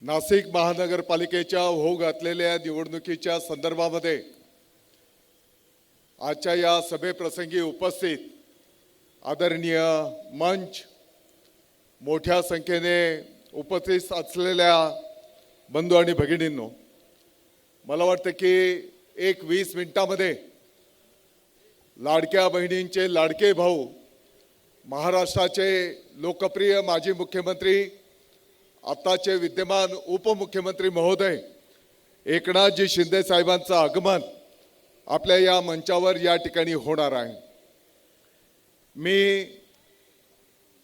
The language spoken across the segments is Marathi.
नाशिक महानगरपालिकेच्या होऊ घातलेल्या निवडणुकीच्या संदर्भामध्ये आजच्या या सभेप्रसंगी उपस्थित आदरणीय मंच, मोठ्या संख्येने उपस्थित असलेल्या बंधू आणि भगिनींनो, मला वाटतं की 20 मिनिटांमध्ये लाडक्या बहिणींचे लाडके भाऊ, महाराष्ट्राचे लोकप्रिय माजी मुख्यमंत्री, आताचे विद्यमान उपमुख्यमंत्री महोदय एकनाथजी शिंदे साहेबांचं आगमन आपल्या या मंचावर या ठिकाणी होणार आहे। मी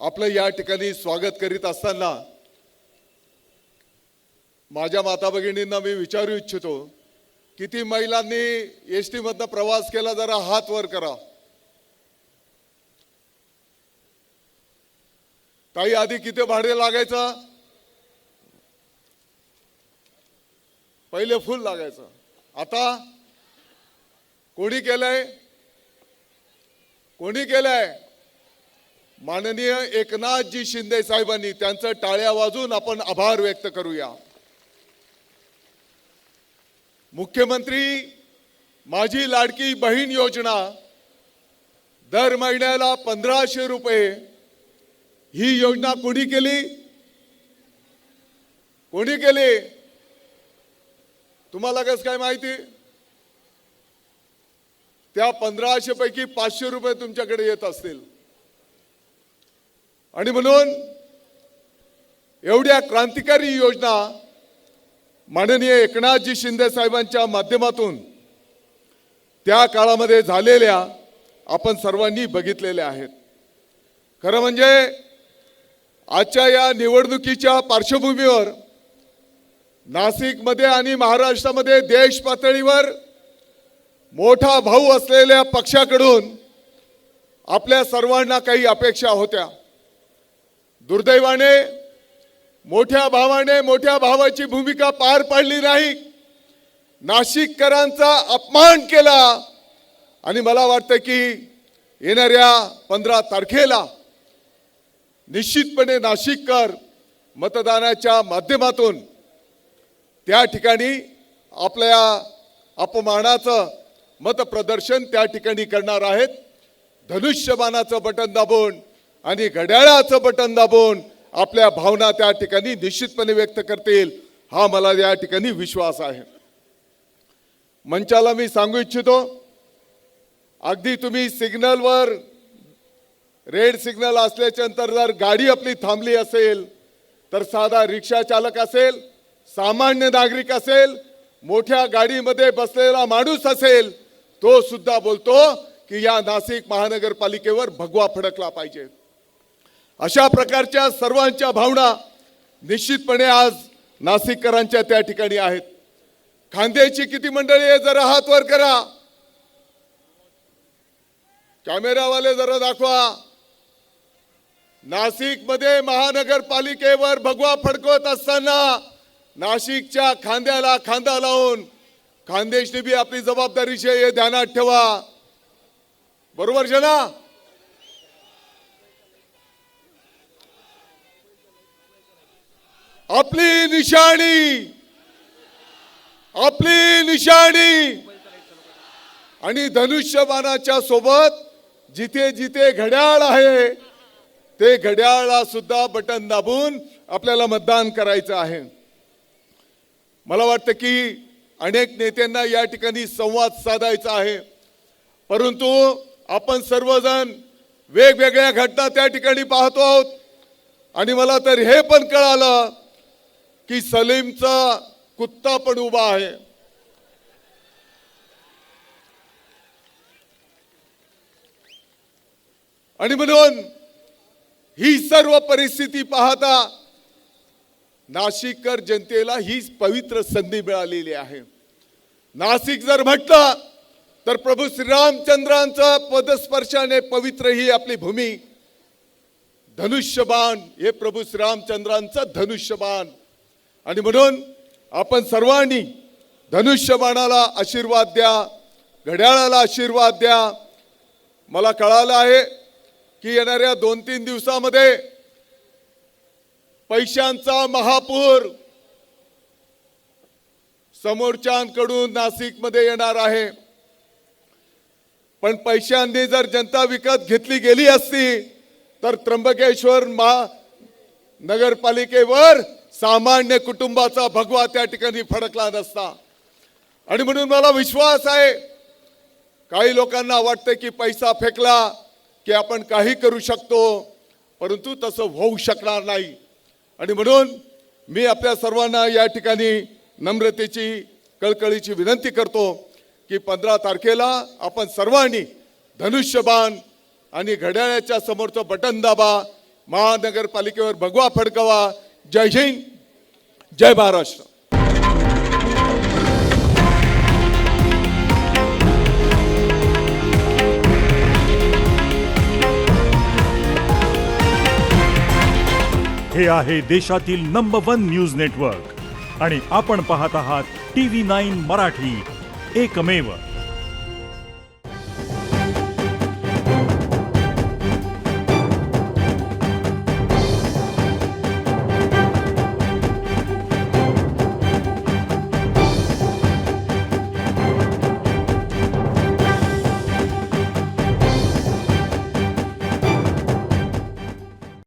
आपलं या ठिकाणी स्वागत करीत असताना माझ्या माता भगिनींना मी विचारू इच्छितो, किती महिलांनी एसटी मधनं प्रवास केला, जरा हात वर करा। ताई, आधी किती भाडे लागायचं? पहिले फुल लागायचं, आता कोणी केलंय? कोणी केलंय? माननीय एकनाथजी शिंदे साहेबांनी। त्यांचं टाळ्या वाजून आपण आभार व्यक्त करूया। मुख्यमंत्री माझी लाडकी बहीण योजना दर महिन्याला 1500 रुपये, ही योजना कोणी केली? कोणी केली? तुम्हाला कसं काय माहिती? त्या 1500 पैकी 500 रुपये तुमच्याकडे येत असतील। आणि म्हणून एवढ्या क्रांतिकारी योजना माननीय एकनाथजी शिंदे साहेबांच्या माध्यमातून त्या काळामध्ये झालेल्या आपण सर्वांनी बघितलेल्या आहेत। खरं म्हणजे आजच्या या निवडणुकीच्या पार्श्वभूमीवर नाशिकमध्ये आणि महाराष्ट्रामध्ये देश पातळीवर मोठा भाऊ असलेल्या पक्षाकडून आपल्या सर्वांना काही अपेक्षा होत्या। दुर्दैवाने मोठ्या भावाने मोठ्या भावाची भूमिका पार पाडली नाही, नाशिककरांचा अपमान केला। आणि मला वाटतं की येणाऱ्या 15 तारखेला निश्चितपणे नाशिककर मतदानाच्या माध्यमातून त्या ठिकाणी आपल्या अपमानाचं मतप्रदर्शन त्या ठिकाणी करणार आहेत। धनुष्यबाणाचं बटन दाबून आणि घड्याळाचं बटन दाबून आपल्या भावना त्या ठिकाणी निश्चितपणे व्यक्त करतील, हा मला या ठिकाणी विश्वास आहे। मंचाला मी सांगू इच्छितो, अगदी तुम्ही सिग्नलवर रेड सिग्नल असल्याच्या नंतर जर गाडी आपली थांबली असेल तर साधा रिक्षा चालक असेल, सामान्य नागरिक असेल, मोठ्या गाडीमध्ये बसलेला माणूस असेल, तो सुद्धा बोलतो की या नाशिक महानगरपालिकेवर भगवा फडकला पाहिजे। अशा प्रकारच्या सर्वांच्या भावना निश्चितपणे आज नाशिककरांच्या त्या ठिकाणी आहेत। खांद्याची किती मंडळी आहे? जरा हात वर करा। कॅमेरावाले जरा दाखवा। नाशिकमध्ये महानगरपालिकेवर भगवा फडकवत असताना नाशिकच्या खांद्याला खांदा लावून खानदेशने बी आपली जबाबदारीचे हे ध्यानात ठेवा। बरोबर जना? आपली निशाणी, आपली निशाणी आणि धनुष्यबाणाच्या सोबत जिथे जिथे घड्याळ आहे ते घड्याळला सुद्धा बटन दाबून आपल्याला मतदान करायचं आहे। मला वाटतं की अनेक नेत्यांना या ठिकाणी संवाद साधायचा आहे, परंतु आपण सर्वजण वेगवेगळ्या घटना त्या ठिकाणी पाहतो आहोत। आणि मला तर हे पण कळालं की सलीमचा कुत्ता पण उभा आहे। आणि म्हणून ही सर्व परिस्थिती पाहता नाशिककर जनतेला ही पवित्र संधी मिळालेली आहे। नाशिक जर म्हटलं तर प्रभू श्रीरामचंद्रांचा पदस्पर्शाने पवित्र ही आपली भूमी। धनुष्यबाण हे प्रभू श्रीरामचंद्रांचं धनुष्यबाण। आणि म्हणून आपण सर्वांनी धनुष्यबाणाला आशीर्वाद द्या, घड्याळाला आशीर्वाद द्या। मला कळालं आहे की येणाऱ्या 2-3 दिवसामध्ये पैशांचा महापूर समोरच्यांकडून नाशिकमध्ये येणार आहे. पण पैशांनी जर जनता विकत घेतली गेली असती तर त्र्यंबकेश्वर नगरपालिकेवर सामान्य कुटुंबाचा भगवा त्या ठिकाणी फडकला नसता. आणि म्हणून मला विश्वास आहे, काही लोकांना वाटतं की पैसा फेकला की आपण काही करू शकतो, परंतु तसं होऊ शकणार नाही. आणि म्हणून मी आपल्या सर्वांना या ठिकाणी नम्रतेची कळकळीची विनंती करतो की 15 तारखेला आपण सर्वांनी धनुष्यबाण आणि घड्याळाच्या समोरचं बटन दाबा, महानगरपालिकेवर भगवा फडकवा. जय हिंद, जय महाराष्ट्र. हे आहे देशातील नंबर 1 न्यूज नेटवर्क आणि आपण पाहत आहात TV9 मराठी, एकमेव.